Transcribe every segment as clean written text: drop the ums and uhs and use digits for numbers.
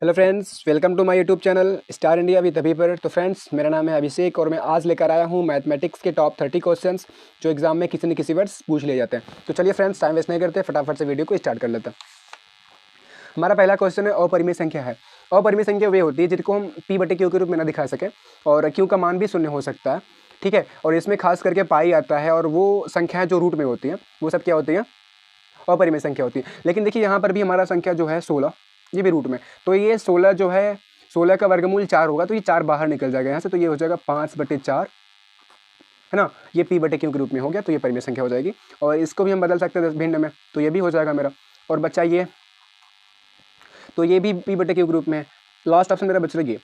Hello friends, welcome to my YouTube channel Star India with Abhi पर। तो friends, मेरा नाम है अभिषेक और मैं आज लेकर आया हूँ मैथमेटिक्स के टॉप 30 क्वेश्चंस जो एग्जाम में किसी न किसी वर्ष पूछ लिए जाते हैं। तो चलिए फ्रेंड्स, टाइम वेस्ट नहीं करते, फटाफट से वीडियो को स्टार्ट कर लेते हैं। हमारा पहला क्वेश्चन है अपरिमेय संख्या है। अपरिमेय संख्या वे होती है जिनको हम पी बटे क्यू के रूप में ना दिखा सकें और क्यू का मान भी शून्य हो सकता है, ठीक है। और इसमें खास करके पाई आता है और वो संख्याएं जो रूट में होती हैं वो सब क्या होती हैं, अपरिमेय संख्या होती है। लेकिन देखिए यहाँ पर भी हमारा संख्या जो है 16, ये भी रूट में, तो ये 16 जो है 16 का वर्गमूल 4 होगा, तो ये 4 बाहर निकल जाएगा यहाँ से, तो ये हो जाएगा 5/4, है ना। ये पी बटे क्यू के रूप में हो गया, तो ये परिमेय संख्या हो जाएगी। और इसको भी हम बदल सकते हैं 10 भिन्न में, तो ये भी हो जाएगा मेरा। और बच्चा ये, तो ये भी पी बटे क्यू के रूप में है। लास्ट ऑप्शन मेरा बच रहा है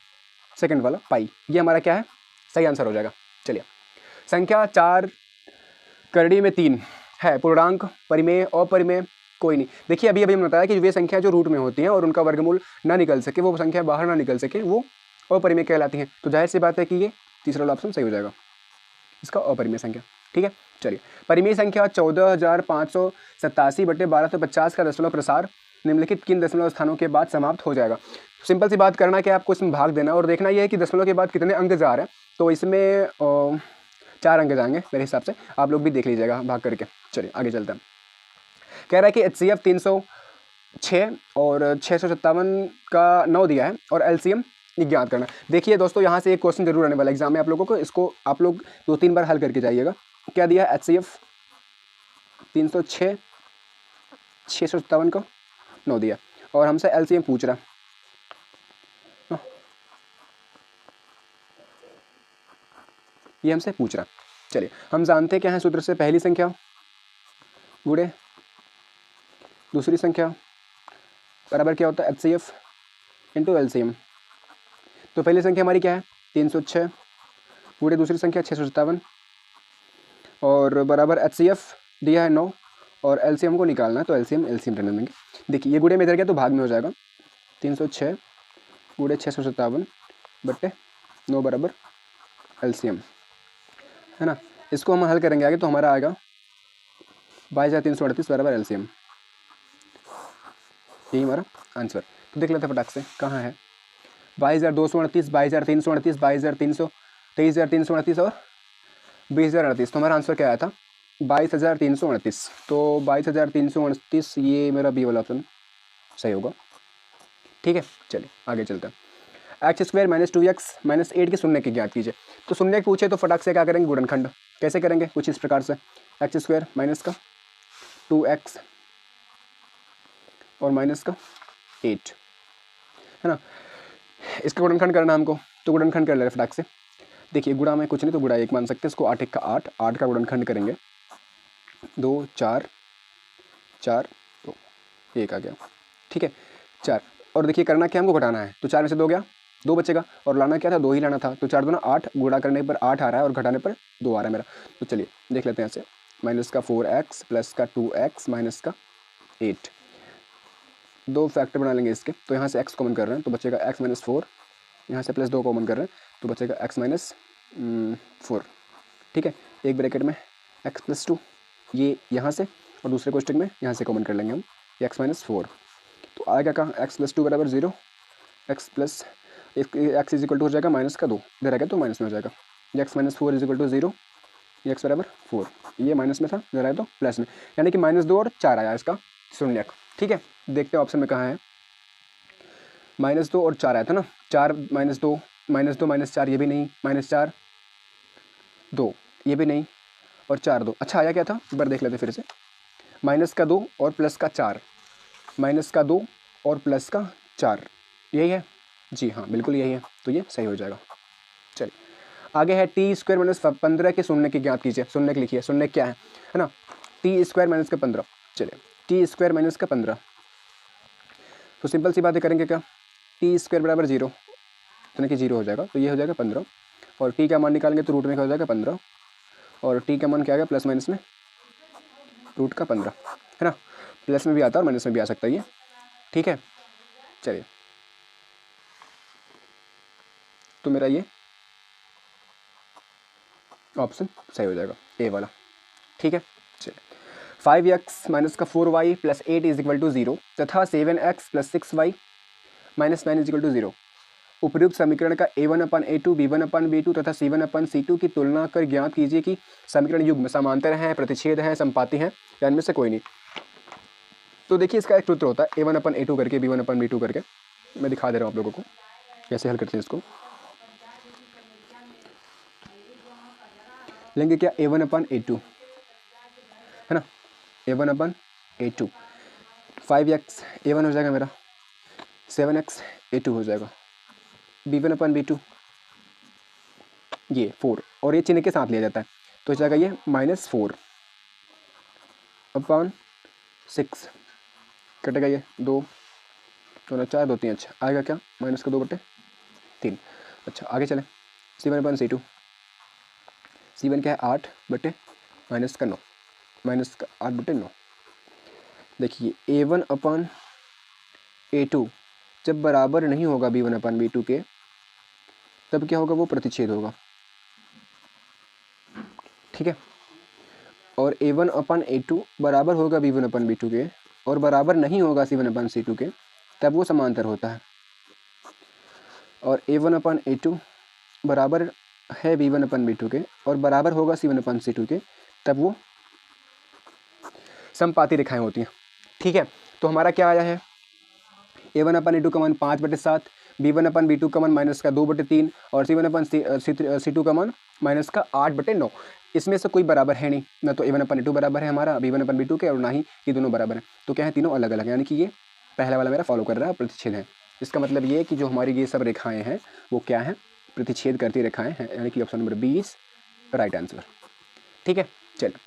सेकंड वाला पाई, ये हमारा क्या है, सही आंसर हो जाएगा। चलिए, संख्या 4 करड़ी में 3 है, पूर्णांक, परिमेय, अपरिमेय, कोई नहीं। देखिए अभी हमने बताया कि वे संख्या जो रूट में होती हैं और उनका वर्गमूल ना निकल सके, वो संख्या बाहर ना निकल सके, वो अपरिमेय कहलाती हैं। तो जाहिर सी बात है कि ये तीसरा वाला ऑप्शन सही हो जाएगा, इसका अपरिमेय संख्या, ठीक है। चलिए, परिमेय संख्या 14,587/1250 का दशमलव प्रसार निम्नलिखित किन दशमलव स्थानों के बाद समाप्त हो जाएगा। सिंपल सी बात करना कि आपको इसमें भाग देना और देखना यह है कि दशमलव के बाद कितने अंक जा रहे हैं। तो इसमें 4 अंक जाएंगे मेरे हिसाब से, आप लोग भी देख लीजिएगा भाग करके। चलिए आगे चलते हैं। कह रहा है कि HCF 306 और 657 का 9 दिया है और LCM ज्ञात करना। देखिए दोस्तों, यहाँ से एक क्वेश्चन जरूर आने वाला एग्जाम में आप लोगों को, इसको आप लोग 2-3 बार हल करके जाइएगा। क्या दिया है, HCF 306 657 का 9 दिया और हमसे LCM पूछ रहा है। ये हमसे पूछ रहा। चलिए, हम जानते क्या है सूत्र से, पहली संख्या गुणे दूसरी संख्या बराबर क्या होता है, HCF इंटू LCM। तो पहली संख्या हमारी क्या है, 306 गुणे दूसरी संख्या 657 और बराबर HCF दिया है 9 और LCM को निकालना है, तो LCM रहने देंगे। देखिए ये गुणे में इधर गया तो भाग में हो जाएगा, 306 गुणे 657/9 बराबर LCM, है ना। इसको हम हल करेंगे आगे, तो हमारा आएगा 22,338 बराबर LCM, यही हमारा आंसर। तो देख लेते हैं फटाक से कहाँ है, 22,238, 22,338, 22,300, 23,338 और 20,038। तो हमारा आंसर क्या आया था, 22,338। तो 22,338 ये मेरा बी वाला ऑप्शन सही होगा, ठीक है। चलिए आगे चलते हैं। x² - 2x - 8 के शून्य की ज्ञात कीजिए। तो शून्य पूछे तो फटाक से क्या करेंगे, गुणनखंड कैसे करेंगे, कुछ इस प्रकार से, x² माइनस का 2x और माइनस का 8, है ना। इसका गुणनखंड करना हमको, तो गुणनखंड कर ले रहे फटाक से। देखिए गुणा में कुछ नहीं तो गुणा 1 मान सकते हैं इसको, 8 1 का 8, 8 का गुणनखंड करेंगे 2 4 4 2, 1 आ गया, ठीक है 4। और देखिए करना क्या, हमको घटाना है, तो 4 में से 2 गया, 2 बचेगा और लाना क्या था, 2 ही लाना था। तो 4 दूना 8, गुणा करने पर 8 आ रहा है और घटाने पर 2 आ रहा है मेरा। तो चलिए देख लेते हैं ऐसे, माइनस का 4x प्लस का 2x माइनस का 8, 2 फैक्टर बना लेंगे इसके, तो यहाँ से x कॉमन कर रहे हैं तो बचेगा x - 4, यहाँ से प्लस 2 कॉमन कर रहे हैं तो बचेगा x - 4, ठीक है। एक ब्रैकेट में x + 2, ये यहाँ से और दूसरे कोष्टक में यहाँ से कॉमन कर लेंगे हम, x - 4। तो आएगा कहाँ, x + 2 बराबर 0, x इक्वल टू हो जाएगा माइनस का 2, इधर आ गया तो माइनस में हो जाएगा, x - 4 इक्वल टू 0, x बराबर 4, ये माइनस में था, इधर आया तो प्लस में, यानी कि -2 और 4 आया इसका शून्यक, ठीक है। देखते हैं ऑप्शन में कहाँ है, -2 और 4 आया था ना, 4 -2 -4 ये भी नहीं, -4 2 ये भी नहीं और 4 2, अच्छा आया क्या था, एक बार देख लेते फिर से, -2 और प्लस का 4, -2 और प्लस का 4, यही है जी, हाँ बिल्कुल यही है, तो ये सही हो जाएगा। चलिए आगे है t² - 15 के शून्य की ज्ञात कीजिए। शून्य लिखिए, शून्य क्या है ना, t² - 15। चलिए t² - 15, तो सिंपल सी बातें करेंगे क्या, t² बराबर 0, यानी कि 0 हो जाएगा, तो ये हो जाएगा 15 और t का मान निकालेंगे तो रूट में क्या हो जाएगा 15 और t का मान क्या आ गया, प्लस माइनस में रूट का 15, है ना। प्लस में भी आता है और माइनस में भी आ सकता है ये, ठीक है। चलिए तो मेरा ये ऑप्शन सही हो जाएगा, ए वाला, ठीक है। चलिए 5x - 4y + 8 = 0 तथा 7x + 6y minus 9 is equal to 0। उपयुक्त समीकरण का a1/a2 b1/b2 तथा c1/c2 की तुलना कर ज्ञात कीजिए कि समीकरण युग्म समांतर हैं, प्रतिच्छेद हैं, संपाती हैं या इनमें से कोई नहीं। तो देखिए इसका एक सूत्र होता है a1/a2 करके b1/b2 करके। मैं दिखा दे रहा हूँ आप लोगों को कैसे हल करते हैं इसको। लेंगे क्या a1/a2 है ना, a1/a2 5x a1 हो जाएगा मेरा, 7x a2 हो जाएगा, b1/b2 ये 4 और ये चिन्ह के साथ लिया जाता है तो हो जाएगा ये -4/6 कटेगा ये 2 2 4 2 3 अच्छा आएगा क्या -2/3। अच्छा आगे चलें c1/c2 c1 क्या है 8/-9 -8/9। देखिए a1/a2 जब बराबर नहीं होगा b1/b2 के तब क्या होगा, वो प्रतिच्छेद होगा, ठीक है। और a1/a2 बराबर होगा b1/b2 के और बराबर नहीं होगा c1/c2 के तब वो समांतर होता है। और a1/a2 बराबर है b1/b2 के और बराबर होगा c1/c2 के तब वो समपाती रेखाएं होती हैं, ठीक है। तो हमारा क्या आया है a1/a2 का मान 5/7, b1/b2 का मान -2/3 और c1/c2 का मान -8/9। इसमें से कोई बराबर है नहीं, ना तो a1/a2 बराबर है हमारा b1/b2 के और ना ही ये दोनों बराबर हैं। तो क्या है, तीनों अलग अलग हैं, यानी कि ये पहला वाला मेरा फॉलो कर रहा है, प्रतिच्छेद है। इसका मतलब ये है कि जो हमारी ये सब रेखाएं हैं वो क्या हैं, प्रतिच्छेद करती रेखाएं हैं, यानी कि ऑप्शन नंबर 20 राइट आंसर, ठीक है। चलिए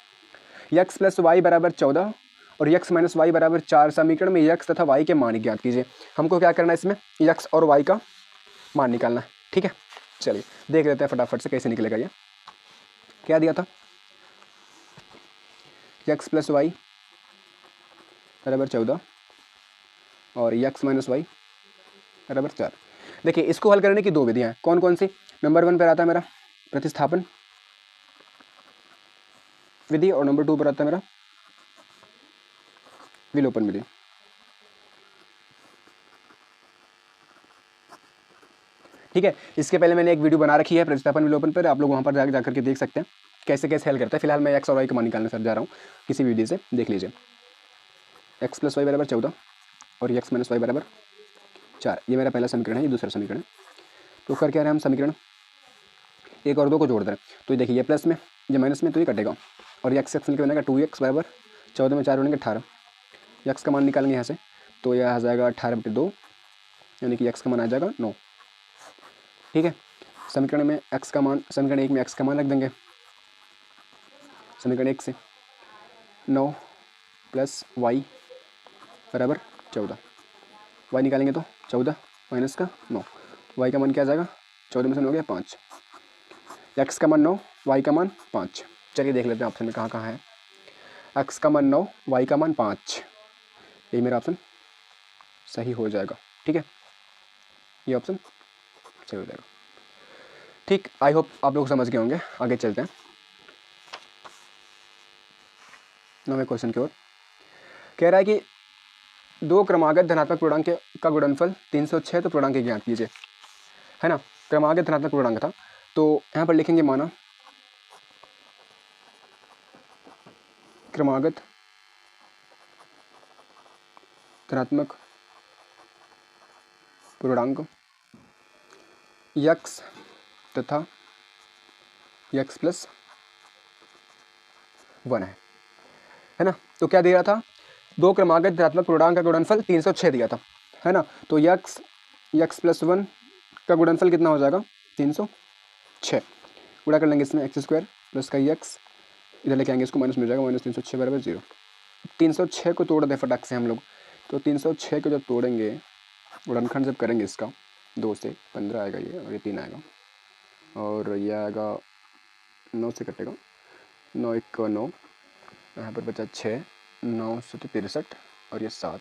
x + y = 14 और x - y = 4 समीकरण में x तथा y के मान ज्ञात कीजिए। हमको क्या करना है, इसमें x और y का मान निकालना है, ठीक है। चलिए देख लेते हैं फटाफट से कैसे निकलेगा ये। क्या दिया था, x + y = 14 और x - y = 4। देखिए इसको हल करने की दो विधियां हैं, कौन कौन सी। नंबर 1 पर आता है मेरा प्रतिस्थापन विधि और नंबर 2 पर आता है मेरा विलोपन विधि। ठीक है, इसके पहले मैंने एक वीडियो बना रखी है प्रतिस्थापन विलोपन पर, आप लोग वहाँ पर जाकर के देख सकते हैं कैसे कैसे हल करता है। फिलहाल मैं x और y का मान निकालने सर जा रहा हूँ, किसी वीडियो से देख लीजिए। x + y = 14 और x - y = 4, ये मेरा पहला समीकरण है, ये दूसरा समीकरण है। तो कर क्या रहे हैं हम, समीकरण 1 और 2 को जोड़ दे रहे हैं। तो देखिए ये प्लस में ये माइनस में तो ये कटेगा और ये x मिलकर बनेगा 2x = 14 में 4 बनेंगे 18। x का मान निकालेंगे यहाँ से तो यह आ जाएगा 18/2, यानी कि x का मान आ जाएगा 9, ठीक है। समीकरण में x का मान, समीकरण 1 में x का मान रख देंगे, समीकरण 1 से 9 + y = 14, y निकालेंगे तो 14 माइनस का 9, y का मान क्या आ जाएगा, 14 में से 9 गया 5, x का मान 9 y का मान 5। चलिए देख लेते हैं ऑप्शन में कहाँ कहाँ है। x का मान 9 y का मान 5, यही मेरा ऑप्शन सही हो जाएगा, ठीक है। ये ऑप्शन सही हो जाएगा, ठीक। आई होप आप लोग समझ गए होंगे। आगे चलते हैं 9वें क्वेश्चन की ओर। कह रहा है कि दो क्रमागत धनात्मक पूर्णांक का गुणनफल 306 तो पूर्णांक ज्ञात कीजिए, है ना। क्रमागत धनात्मक पूर्णांक था तो यहाँ पर लिखेंगे माना क्रमागत धनात्मक पूर्णांक x तथा x + 1 है ना। तो क्या दिया था, दो क्रमागत धनात्मक पूर्णांक का गुणनफल 306 दिया था, है ना। तो x + 1 का गुणनफल कितना हो जाएगा 306, गुणा कर लेंगे इसमें x² प्लस का x इधर लेके आएंगे, इसको माइनस में हो जाएगा, -306 = 0। 306 को तोड़ दें फटाक से हम लोग, तो 306 को जब तोड़ेंगे गुणनखंड जब करेंगे इसका 2 से 15 आएगा ये, और ये 3 आएगा और ये आएगा 9 से कटेगा, 9 × 1 = 9, यहाँ पर बचा 6, 9 × 7 = 63 और ये 7।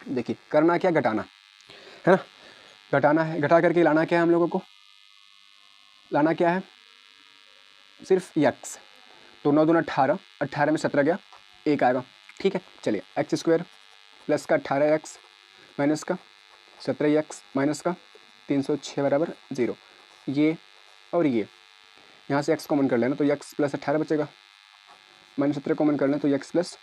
देखिए करना क्या, घटाना है ना, घटाना है, घटा करके लाना क्या है हम लोगों को, लाना क्या है सिर्फ x। तो 9 दूना 18, 18 में 17 गया 1 आएगा, ठीक है। चलिए x² प्लस का 18x माइनस का 17x माइनस का 306 बराबर 0। ये और ये यहाँ से x कॉमन कर लेना तो x प्लस 18 बचेगा, -17 कॉमन कर लें तो x प्लस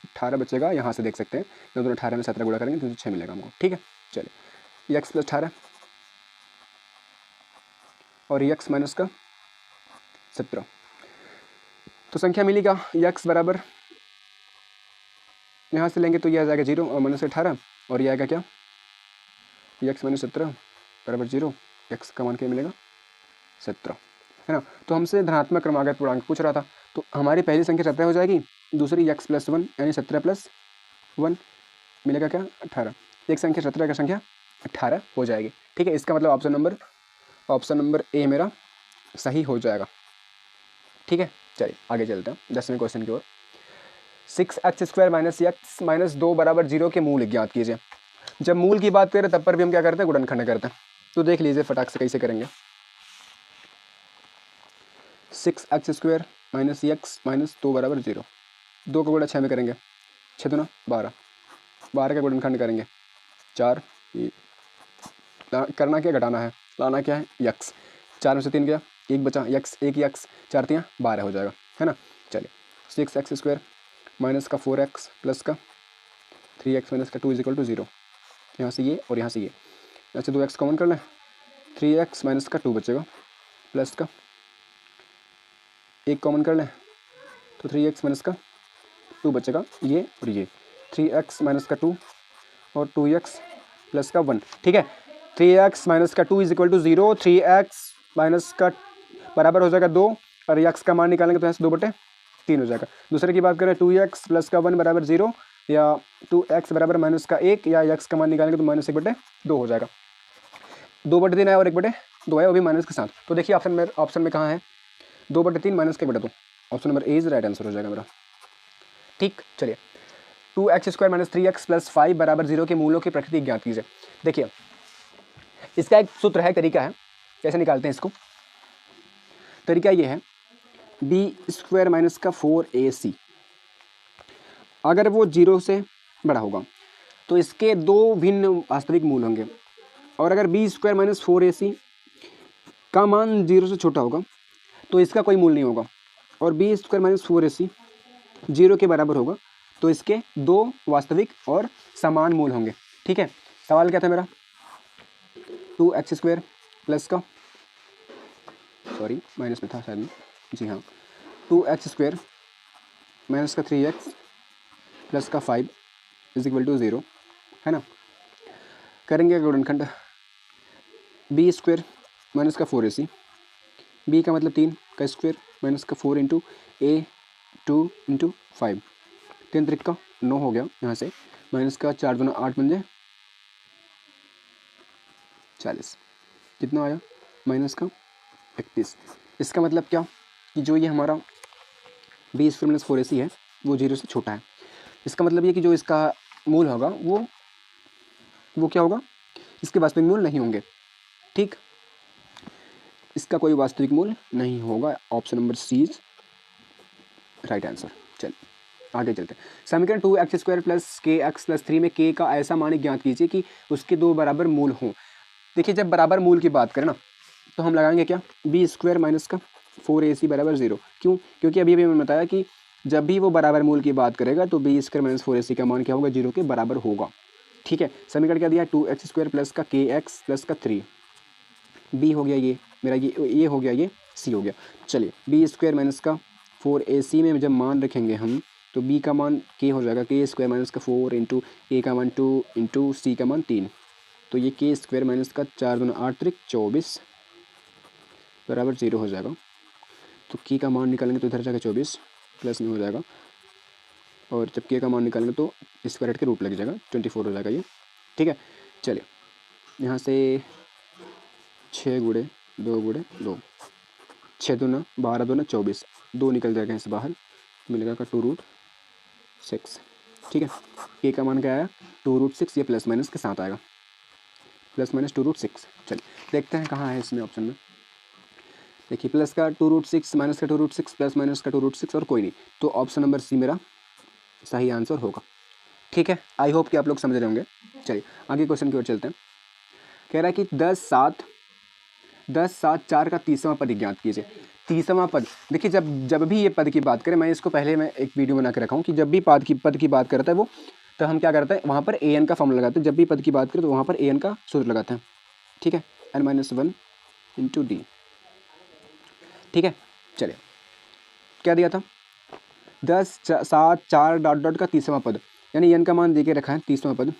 18 बचेगा। यहाँ से देख सकते हैं दोनों 18 में 17 गुणा करेंगे 306 मिलेगा हमको। ठीक है, चलिए x प्लस 18 और x माइनस का 17, तो संख्या मिलेगा x बराबर, यहाँ से लेंगे तो ये आ जाएगा 0 और -18 और ये आएगा क्या, x माइनस 17 बराबर 0, x का मान क्या मिलेगा 17, है ना। तो हमसे धनात्मक क्रमागत पूर्णांक पूछ रहा था, तो हमारी पहली संख्या 17 हो जाएगी, दूसरी x प्लस 1 यानी 17 प्लस 1 मिलेगा क्या 18, एक संख्या 17 का संख्या 18 हो जाएगी। ठीक है, इसका मतलब ऑप्शन नंबर ए मेरा सही हो जाएगा। ठीक है, चलिए आगे चलते हैं 10वें क्वेश्चन की ओर। 6x² माइनस x माइनस 2 बराबर 0 के मूल ज्ञात कीजिए। जब मूल की बात करें तब पर भी हम क्या करते हैं, गुणनखंड करते हैं। तो देख लीजिए फटाक से कैसे करेंगे। 6x² माइनस x माइनस 2 बराबर 0, 2 का गुणा 6 में करेंगे, 6 दूना 12, 12 का गुणनखंड करेंगे 4, करना क्या, घटाना है, लाना क्या है x, 4 में से 3 गया, 1 बचा, x 1 x 4 3 12 हो जाएगा, है ना। चलिए 6x² माइनस का 4x प्लस का 3x माइनस का 2 इज इक्वल टू 0, यहाँ से ये और यहाँ से ये, ऐसे 2x कॉमन कर लें, 3x माइनस का 2 बचेगा प्लस का 1 कॉमन कर लें तो 3x माइनस का 2 बचेगा, ये और ये, 3x माइनस का 2 और 2x प्लस का 1। ठीक है, 3x माइनस का 2 is equal to 0, 3x minus का बराबर हो जाएगा 2 और x का मान निकालेंगे तो यहाँ से 2/3 हो जाएगा। दूसरे की बात करें 2x प्लस का 1 बराबर 0 या 2x बराबर माइनस का 1 या x का मान निकालेंगे तो -1/2 हो जाएगा। 2/3 है और 1/2 है, वो भी माइनस के साथ। तो देखिए ऑप्शन में कहाँ है 2/3 माइनस का 1/2, option number A is right answer हो जाएगा मेरा। ठीक, चलिए 2x² माइनस 3x प्लस 5 बराबर 0 के मूलों की प्रकृति ज्ञात कीजिए। देखिए इसका एक सूत्र है, तरीका है, कैसे निकालते हैं इसको। तरीका ये है b² माइनस का 4ac, अगर वो 0 से बड़ा होगा तो इसके 2 भिन्न वास्तविक मूल होंगे, और अगर b² माइनस 4ac का मान 0 से छोटा होगा तो इसका कोई मूल नहीं होगा, और b² माइनस 4ac 0 के बराबर होगा तो इसके 2 वास्तविक और समान मूल होंगे। ठीक है, सवाल क्या था मेरा, 2x² प्लस का, सॉरी माइनस में था शायद में, जी हाँ, 2x² माइनस का 3x प्लस का 5 इज इक्वल टू 0, है ना। करेंगे गुणनखंड, b² माइनस का 4ac, b का मतलब 3 का स्क्वायर माइनस का 4 इंटू a 2 इंटू 5, 3 त्रिक का 9 हो गया, यहाँ से माइनस का 4 दूना 8 बन जाए 40, कितना आया माइनस का 31। इसका मतलब क्या कि जो ये हमारा b² माइनस 4ac है वो 0 से छोटा है। इसका मतलब ये कि जो इसका मूल होगा वो क्या होगा, इसके वास्तविक मूल नहीं होंगे। ठीक, इसका कोई वास्तविक मूल नहीं होगा, option number C is right answer. चलिए आगे चलते हैं। समीकरण 2x² प्लस kx प्लस 3 में k का ऐसा मान ज्ञात कीजिए कि उसके 2 बराबर मूल हों। देखिए जब बराबर मूल की बात करें ना तो हम लगाएंगे क्या, b² माइनस का 4ac बराबर 0। क्यों, क्योंकि अभी मैंने बताया कि जब भी वो बराबर मूल की बात करेगा तो b² माइनस 4ac का मान क्या होगा, 0 के बराबर होगा। ठीक है, समीकरण क्या दिया, 2x² प्लस का kx प्लस का 3, b हो गया ये मेरा, ये हो गया, ये c हो गया। चलिए b² माइनस का 4ac में जब मान रखेंगे हम तो b का मान k हो जाएगा, k² माइनस का 4 इंटू a का मान 2 इंटू c का मान 3, तो ये k² माइनस का 4 दूना 8 त्रिक 24 बराबर 0 हो जाएगा। तो k का मान निकालेंगे तो इधर जाएगा 24 प्लस में हो जाएगा, और जब k का मान निकालेंगे तो स्क्वायर रूट के रूट लग जाएगा, 24 हो जाएगा ये। ठीक है, चलिए यहाँ से 6 गुणे 2 गुणे 2, 6 दूना 12 दूना 24, 2 निकल जाएगा यहाँ से बाहर, मिलेगा का 2√6। ठीक है, k का मान क्या आया 2√6, ये प्लस माइनस के साथ आएगा, प्लस माइनस 2√6। चलिए देखते हैं कहाँ है इसमें ऑप्शन में। देखिए प्लस का 2√6 माइनस का 2√6 प्लस माइनस का 2√6 और कोई नहीं, तो ऑप्शन नंबर सी मेरा सही आंसर होगा। ठीक है, आई होप कि आप लोग समझ रहे होंगे। चलिए आगे क्वेश्चन की ओर चलते हैं। कह रहा है कि 10 7 4 का तीसरा पद ज्ञात कीजिए। तीसरा पद देखिए, जब भी ये पद की बात करें, मैं इसको पहले मैं एक वीडियो बना के रखा हूँ कि जब भी पद की बात करता है वो, तो हम क्या करते हैं वहाँ पर ए एन का फॉर्मूला लगाते हैं। जब भी पद की बात करें तो वहाँ पर ए एन का सूत्र लगाते हैं। ठीक है, n-1 इंटू डी। ठीक है, चलिए क्या दिया था 10 7 4 डॉट डॉट का तीसरा पद, यानी एन का मान दे के रखा है तीसरा पद,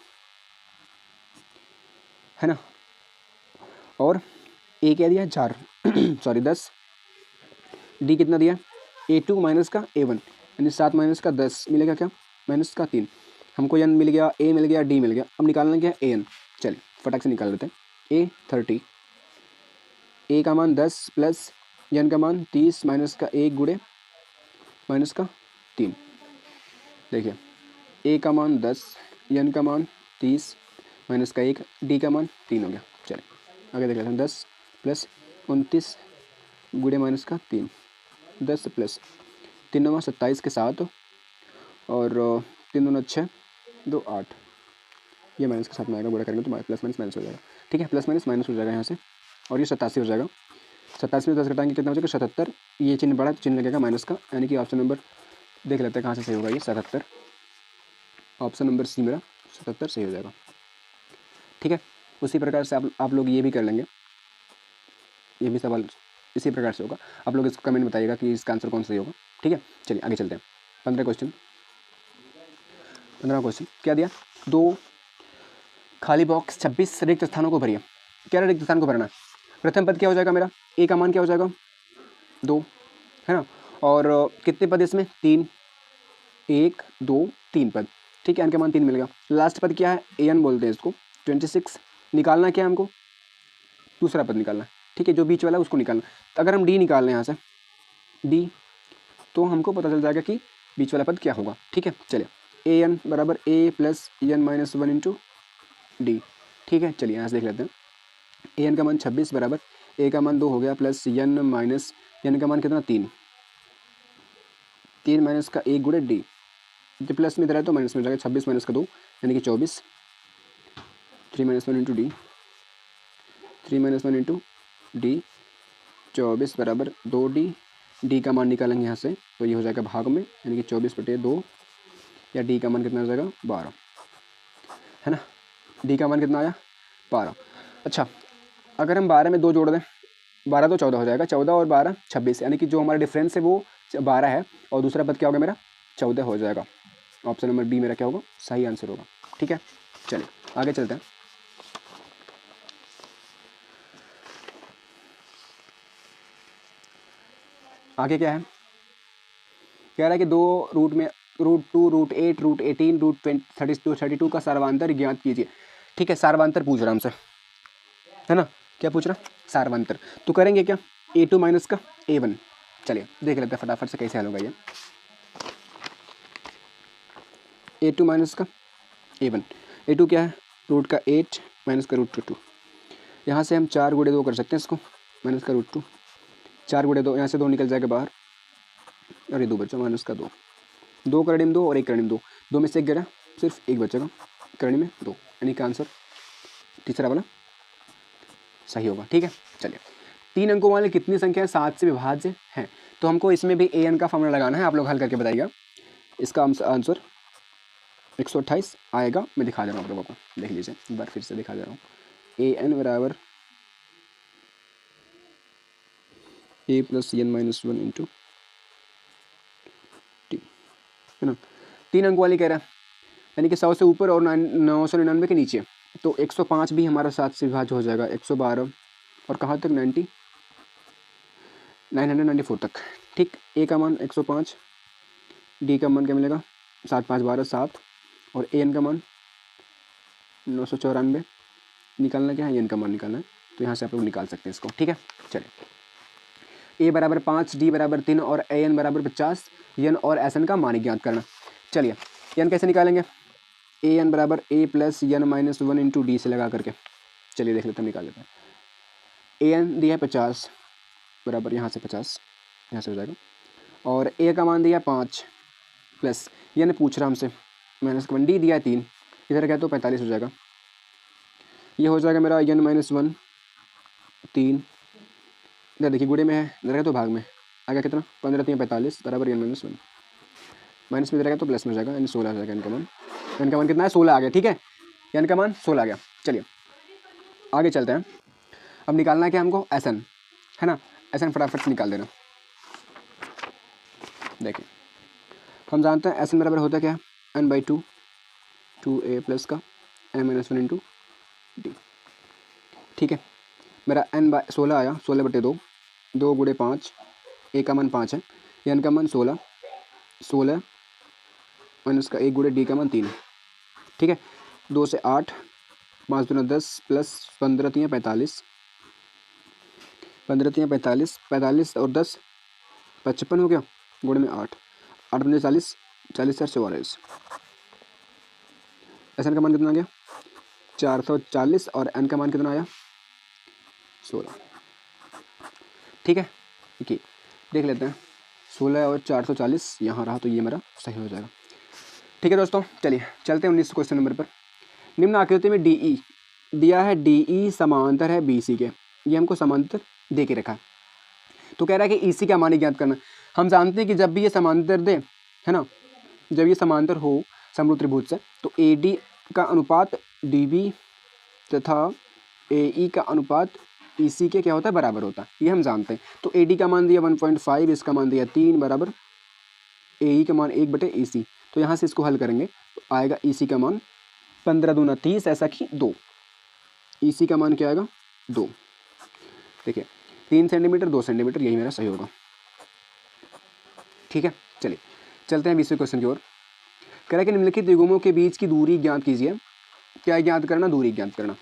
है ना। और ए क्या दिया 4 सॉरी 10, डी कितना दिया A2 माइनस का A1, यानी 7 माइनस का 10 मिलेगा क्या माइनस का 3। हमको एन मिल गया, ए मिल गया, डी मिल गया। अब निकालना क्या है एन। चलिए फटाक से निकाल लेते हैं। ए 30, ए का मान 10 प्लस एन का मान 30 माइनस का 1 गुणे माइनस का 3। देखिए ए का मान 10, एन का मान 30 माइनस का 1, डी का मान 3 हो गया। चलिए आगे देख लेते हैं। 10 प्लस 29 गुणे माइनस का 3, 10 प्लस 3 9 27 के साथ, और 3 दूना 6 2 8, ये माइनस के साथ में आएगा, गुणा करेंगे तो प्लस माइनस माइनस हो जाएगा। ठीक है, प्लस माइनस माइनस हो जाएगा यहाँ से, और ये 87 हो जाएगा। 87 में 10 घटाएंगे कितना हो जाएगा 77। ये चिन्ह बढ़ा तो चिन्ह लगेगा माइनस का, यानी कि ऑप्शन नंबर देख लेते हैं कहाँ से सही होगा। ये 77, ऑप्शन नंबर सी मेरा 77 सही हो जाएगा। ठीक है, उसी प्रकार से आप लोग ये भी कर लेंगे, ये भी सवाल इसी प्रकार से होगा। आप लोग इसको कमेंट बताइएगा कि इसका आंसर कौन सही होगा। ठीक है, चलिए आगे चलते हैं। 15 क्वेश्चन क्या दिया, 2 खाली बॉक्स 26 रिक्त स्थानों को भरिए। क्या रिक्त स्थान को भरना है। प्रथम पद क्या हो जाएगा मेरा, ए का मान क्या हो जाएगा 2, है ना। और कितने पद इसमें 3, 1 2 3 पद। ठीक है, एन का मान 3 मिल गया। लास्ट पद क्या है ए एन बोलते हैं इसको। 26 निकालना क्या है हमको, दूसरा पद निकालना है। ठीक है, जो बीच वाला है उसको निकालना। तो अगर हम डी निकाल लें यहाँ से डी, तो हमको पता चल जाएगा कि बीच वाला पद क्या होगा। ठीक है, चलिए ए एन बराबर a plus n minus 1 into d. ठीक है, चलिए यहाँ से देख लेते हैं। ए एन का मान 26 बराबर ए का मान 2 हो गया प्लस एन माइनस एन का मान कितना 3 माइनस का 1 गुणे डी। जो प्लस में इधर है तो माइनस में जाएगा, 26 माइनस का 2 यानी कि 24, 3 minus 1 into D, 3 minus 1 into D, 24 बराबर 2D। डी का मान निकालेंगे यहाँ से तो ये हो जाएगा भाग में, यानी कि 24/2, या डी का मान कितना हो जाएगा 12, है ना। डी का मान कितना आया 12। अच्छा, अगर हम 12 में 2 जोड़ दें, 12 तो 14 हो जाएगा, 14 और 12 26, यानी कि जो हमारा डिफरेंस है वो 12 है, और दूसरा पद क्या होगा मेरा 14 हो जाएगा। ऑप्शन नंबर बी मेरा क्या होगा सही आंसर होगा। ठीक है, चलिए आगे चलते हैं। आगे क्या है, कह रहा है कि 2 रूट में रूट 2 रूट 8 रूट 18 रूट 32 का सार्वांतर ज्ञात कीजिए। ठीक है, सार्वांतर पूछ रहा हमसे, है ना। क्या पूछ रहा सार्वांतर, तो करेंगे क्या A2 माइनस का A1। चलिए देख लेते हैं फटाफट से कैसे हल होगा ये। A2 माइनस का A1, A2 क्या है रूट का 8 माइनस का रूट 2। यहाँ से हम 4 गुणे 2 कर सकते हैं इसको, माइनस का रूट 2, 4 गुणे 2, यहाँ से 2 निकल जाएगा बाहर, और ये 2 बचा माइनस का 2, 2 करणी में 2 और 1 करणी में 2, 2 में से 1 गया, सिर्फ 1 बचेगा, करणी में 2, यानी कि आंसर तीसरा वाला सही होगा। ठीक है, चलिए 3 अंकों वाले कितनी संख्या है 7 से विभाज्य है। तो हमको इसमें भी an का फॉर्मूला लगाना है, आप लोग हल करके बताइएगा। इसका आंसर 128 आएगा। मैं दिखा दे रहा हूँ आप लोगों को, देख लीजिए एक बार फिर से दिखा दे रहा हूँ। an बराबर a plus n minus 1 into t, है ना। 3 अंक वाली कह रहा है, यानी कि 100 से ऊपर और 999 के नीचे, तो 105 भी हमारा 7 से विभाज्य हो जाएगा, 112 और कहाँ तक 994 तक। ठीक, ए का मान 105, डी का मान क्या मिलेगा 7 5 12 7, और ए एन का मान 994 निकालना क्या है, एन का मान निकालना है, तो यहाँ से आप लोग निकाल सकते हैं इसको। ठीक है, चलिए ए बराबर 5, डी बराबर 3 और ए एन बराबर 50, एन और एस एन का मान ज्ञात करना। चलिए एन कैसे निकालेंगे, ए एन बराबर a plus n minus 1 into d से लगा करके। चलिए देख लेते हैं, निकाल लेते हैं। ए एन दिया है 50 बराबर यहाँ से 50, यहाँ से हो जाएगा, और ए का मान दिया 5 प्लस एन पूछ रहा हमसे माइनस 1, डी दिया है 3, इधर गया तो 45 हो जाएगा, ये हो जाएगा मेरा n माइनस 1 3, इधर देखिए गुणे में है, इधर है तो भाग में आएगा कितना 15 3 45 बराबर n माइनस 1, माइनस में इधर आएगा तो प्लस में हो जाएगा, यानी 16 आ जाएगा n का मान कितना है 16 आ गया। ठीक है, n का मान 16 आ गया। चलिए आगे चलते हैं। अब निकालना है क्या हमको SN, है ना। SN फटाफट से निकाल देना। देखिए हम जानते हैं SN बराबर होता क्या है n/2 2a प्लस का n माइनस 1 इंटू डी। ठीक है, मेरा n/16 आया, 16/2, 2 गुणे 5, a का मान 5 है, n का मान 16, 16 माइनस का 1 गुणे d का मान 3। ठीक है, 2 से 8, 5 दूना 10 प्लस 15 3 45, 15 3 45, 45 और 10 55 हो गया, गुणे में 8, 8 पंजे 40, 40 4 44। SN का मान कितना आ गया 440 और n का मान कितना आया 16। ठीक है, देखिए देख लेते हैं 16 और 440 यहाँ रहा तो ये मेरा सही हो जाएगा। ठीक है दोस्तों, चलिए चलते हैं 19 क्वेश्चन नंबर पर। निम्न आकृति में DE दिया है, DE समांतर है BC के, ये हमको समांतर दे के रखा है। तो कह रहा है कि EC का मान ज्ञात करना। हम जानते हैं कि जब भी ये समांतर दे, है ना, जब ये समांतर हो समरूप त्रिभुज से, तो AD का अनुपात DB तथा AE का अनुपात EC के क्या होता है बराबर होता है, ये हम जानते हैं। तो AD का मान दिया 1.5, इसका मान दिया 3 बराबर AE का मान 1/EC। तो यहाँ से इसको हल करेंगे तो आएगा EC का मान 15 दूना 30, ऐसा कि 2। EC का मान क्या आएगा 2। देखिए 3 सेंटीमीटर 2 सेंटीमीटर, यही मेरा सही होगा। ठीक है, चलिए चलते हैं 20वें क्वेश्चन की ओर। कह रहा है कि निम्नलिखित द्विगुमों के बीच की दूरी ज्ञात कीजिए। क्या ज्ञात करना, दूरी ज्ञात करना।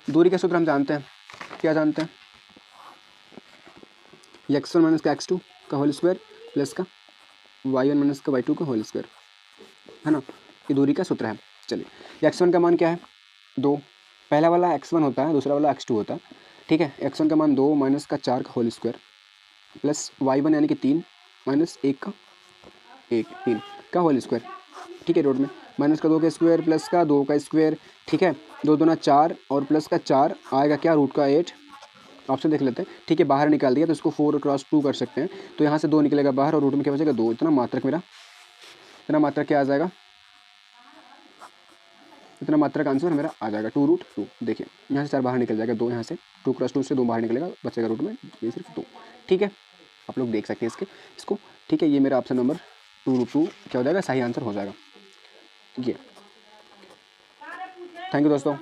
दूरी का सूत्र हम जानते हैं, क्या जानते हैं, x1 माइनस का x2 का होल स्क्वायर प्लस का y1 माइनस का y2 का होल स्क्वायर, है ना, ये दूरी का सूत्र है। चलिए x1 का मान क्या है 2, पहला वाला x1 होता है, दूसरा वाला x2 होता है। ठीक है, x1 का मान 2 माइनस का 4 का होल स्क्वायर प्लस y1 यानी कि 3 माइनस 1 3 का होल स्क्वायर। ठीक है, रोड में माइनस का 2 का स्क्वायर प्लस का 2 का स्क्वायर। ठीक है, 2 दूना 4 और प्लस का 4 आएगा क्या रूट का 8। ऑप्शन देख लेते हैं। ठीक है, बाहर निकाल दिया तो इसको 4 क्रॉस 2 कर सकते हैं, तो यहाँ से 2 निकलेगा बाहर और रूट में क्या बचेगा 2। इतना मात्रक मेरा, इतना मात्रक क्या आ जाएगा, इतना मात्रक आंसर मेरा आ जाएगा 2√2। देखिए यहाँ से 4 बाहर निकल जाएगा, 2 यहाँ से 2 क्रॉस 2 से 2 बाहर निकलेगा, बचेगा रूट में ये सिर्फ 2। ठीक है, आप लोग देख सकते हैं इसको। ठीक है, ये मेरा ऑप्शन नंबर 2√2 क्या हो जाएगा, सही आंसर हो जाएगा ये। थैंक यू दोस्तों।